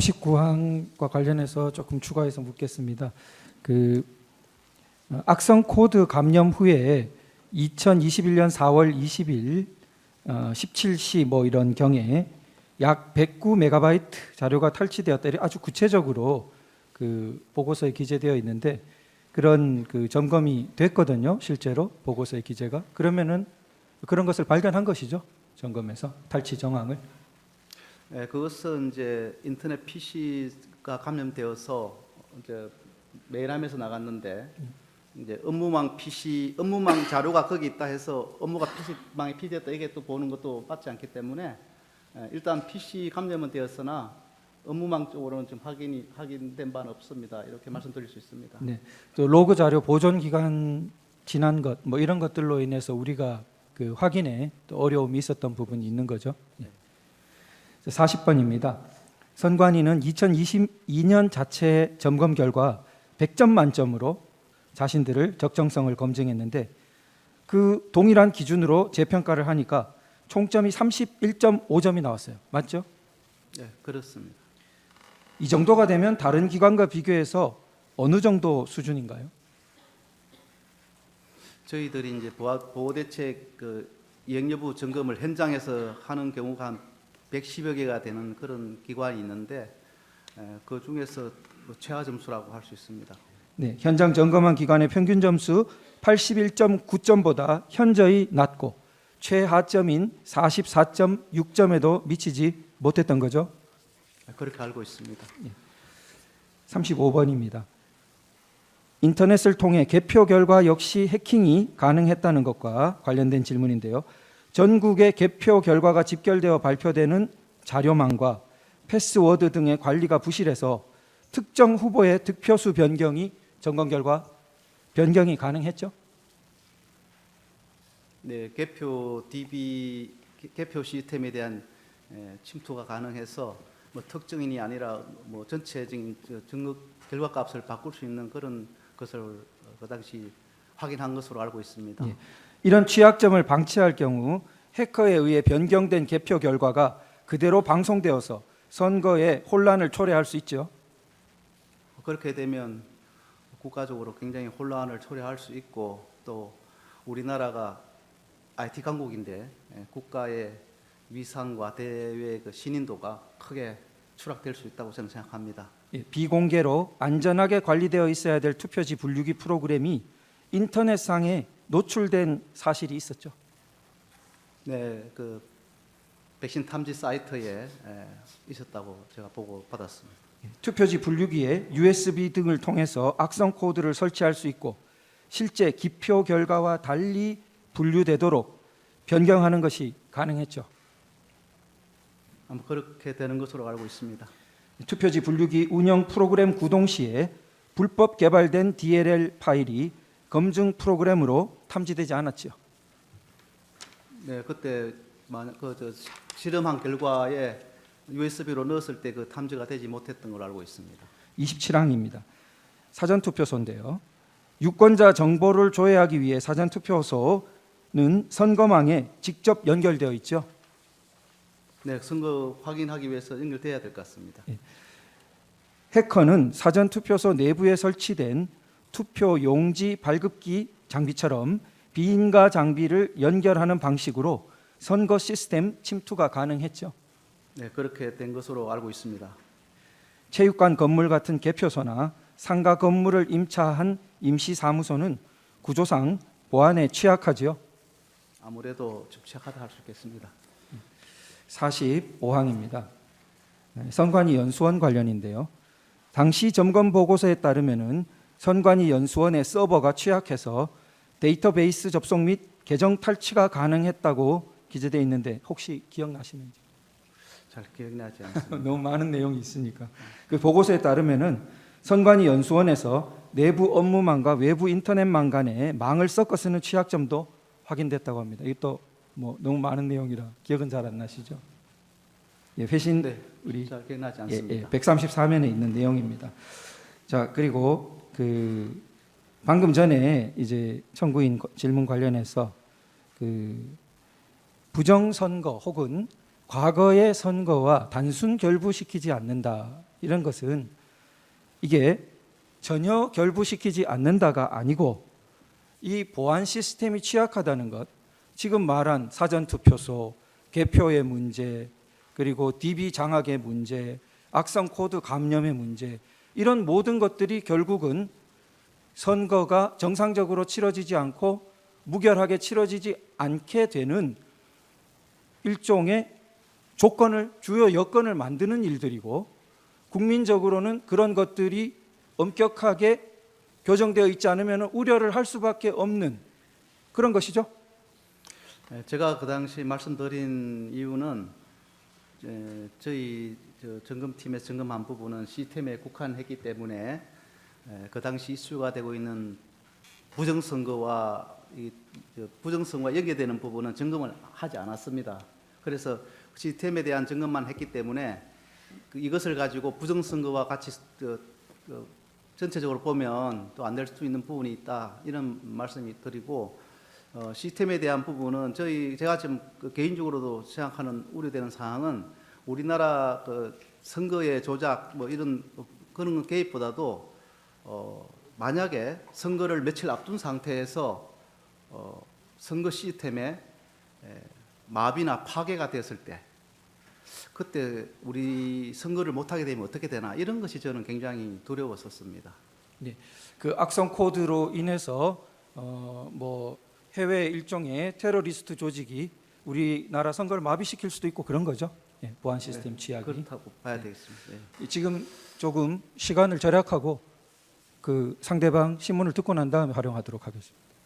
49항과 관련해서 조금 추가해서 묻겠습니다. 악성 코드 감염 후에 2021년 4월 20일 17시 뭐 이런 경에 약 109메가바이트 자료가 탈취되었다. 아주 구체적으로 그 보고서에 기재되어 있는데 그런 그 점검이 됐거든요. 실제로 보고서의 기재가. 그러면은 그런 것을 발견한 것이죠. 점검에서 탈취 정황을. 네, 그것은 이제 인터넷 PC가 감염되어서 이제 메일함에서 나갔는데 이제 업무망 자료가 거기 있다 해서 업무가 PC망에 피드했다 이게 또 보는 것도 맞지 않기 때문에 일단 PC 감염은 되었으나 업무망 쪽으로는 좀 확인된 바는 없습니다. 이렇게 말씀드릴 수 있습니다. 네, 또 로그 자료 보존 기간 지난 것 뭐 이런 것들로 인해서 우리가 그 확인에 또 어려움이 있었던 부분이 있는 거죠. 네. 40번입니다. 선관위는 2022년 자체 점검 결과 100점 만점으로 자신들을 적정성을 검증했는데 그 동일한 기준으로 재평가를 하니까 총점이 31.5점이 나왔어요. 맞죠? 네, 그렇습니다. 이 정도가 되면 다른 기관과 비교해서 어느 정도 수준인가요? 저희들이 이제 보호대책 이행 여부 점검을 현장에서 하는 경우가 한 110여 개가 되는 그런 기관이 있는데 그 중에서 최하 점수라고 할 수 있습니다. 네, 현장 점검한 기관의 평균 점수 81.9점보다 현저히 낮고 최하점인 44.6점에도 미치지 못했던 거죠. 그렇게 알고 있습니다. 35번입니다. 인터넷을 통해 개표 결과 역시 해킹이 가능했다는 것과 관련된 질문인데요. 전국의 개표 결과가 집결되어 발표되는 자료망과 패스워드 등의 관리가 부실해서 특정 후보의 득표수 변경이 점검 결과 변경이 가능했죠? 네, 개표 시스템에 대한 침투가 가능해서 뭐 특정인이 아니라 뭐 전체적인 등록 결과값을 바꿀 수 있는 그런 것을 그 당시 확인한 것으로 알고 있습니다. 예. 이런 취약점을 방치할 경우 해커에 의해 변경된 개표 결과가 그대로 방송되어서 선거에 혼란을 초래할 수 있죠. 그렇게 되면 국가적으로 굉장히 혼란을 초래할 수 있고 또 우리나라가 IT 강국인데 국가의 위상과 대외 신인도가 크게 추락될 수 있다고 저는 생각합니다. 예, 비공개로 안전하게 관리되어 있어야 될 투표지 분류기 프로그램이 인터넷상에 노출된 사실이 있었죠. 네, 그 백신 탐지 사이트에 있었다고 제가 보고 받았습니다. 투표지 분류기에 USB 등을 통해서 악성 코드를 설치할 수 있고 실제 기표 결과와 달리 분류되도록 변경하는 것이 가능했죠. 아마 그렇게 되는 것으로 알고 있습니다. 투표지 분류기 운영 프로그램 구동 시에 불법 개발된 DLL 파일이 검증 프로그램으로 탐지되지 않았죠. 네, 그때 실험한 결과에 USB로 넣었을 때 그 탐지가 되지 못했던 걸로 알고 있습니다. 27항입니다. 사전투표소인데요. 유권자 정보를 조회하기 위해 사전투표소는 선거망에 직접 연결되어 있죠. 네, 선거 확인하기 위해서 연결돼야 될 것 같습니다. 예. 해커는 사전투표소 내부에 설치된 투표 용지 발급기 장비처럼 비인가 장비를 연결하는 방식으로 선거 시스템 침투가 가능했죠. 네, 그렇게 된 것으로 알고 있습니다. 체육관 건물 같은 개표소나 상가 건물을 임차한 임시사무소는 구조상 보안에 취약하지요. 아무래도 좀 취약하다 할 수 있겠습니다. 45항입니다. 선관위 연수원 관련인데요. 당시 점검 보고서에 따르면은 선관위 연수원의 서버가 취약해서 데이터베이스 접속 및 계정 탈취가 가능했다고 기재되어 있는데 혹시 기억나시는지? 잘 기억나지 않습니다. 너무 많은 내용이 있으니까. 그 보고서에 따르면은 선관위 연수원에서 내부 업무망과 외부 인터넷망 간에 망을 섞어 쓰는 취약점도 확인됐다고 합니다. 이것도 뭐 너무 많은 내용이라 기억은 잘 안 나시죠? 예, 회신 네, 우리 잘 기억나지 않습니다. 134면에 있는 내용입니다. 자, 그리고 그 방금 전에 이제 청구인 질문 관련해서 그 부정 선거 혹은 과거의 선거와 단순 결부시키지 않는다 이런 것은 이게 전혀 결부시키지 않는다가 아니고 이 보안 시스템이 취약하다는 것, 지금 말한 사전투표소, 개표의 문제, 그리고 DB 장악의 문제, 악성 코드 감염의 문제, 이런 모든 것들이 결국은 선거가 정상적으로 치러지지 않고 무결하게 치러지지 않게 되는 일종의 조건을, 주요 여건을 만드는 일들이고, 국민적으로는 그런 것들이 엄격하게 교정되어 있지 않으면 우려를 할 수밖에 없는 그런 것이죠. 제가 그 당시 말씀드린 이유는 저희 점검팀에서 점검한 부분은 시스템에 국한했기 때문에 그 당시 이슈가 되고 있는 부정선거와 연계되는 부분은 점검을 하지 않았습니다. 그래서 시스템에 대한 점검만 했기 때문에 이것을 가지고 부정선거와 같이 전체적으로 보면 또 안 될 수 있는 부분이 있다, 이런 말씀이 드리고, 시스템에 대한 부분은 제가 지금 개인적으로도 생각하는 우려되는 사항은 우리나라 선거의 조작 뭐 이런 그런 개입보다도 만약에 선거를 며칠 앞둔 상태에서 선거 시스템에 마비나 파괴가 됐을 때, 그때 우리 선거를 못하게 되면 어떻게 되나, 이런 것이 저는 굉장히 두려웠었습니다. 네, 그 악성 코드로 인해서 뭐 해외 일종의 테러리스트 조직이 우리나라 선거를 마비시킬 수도 있고 그런 거죠. 예, 보안 시스템 취약이. 그렇다고 봐야 되겠습니다. 네. 지금 조금 시간을 절약하고 그 상대방 신문을 듣고 난 다음에 활용하도록 하겠습니다.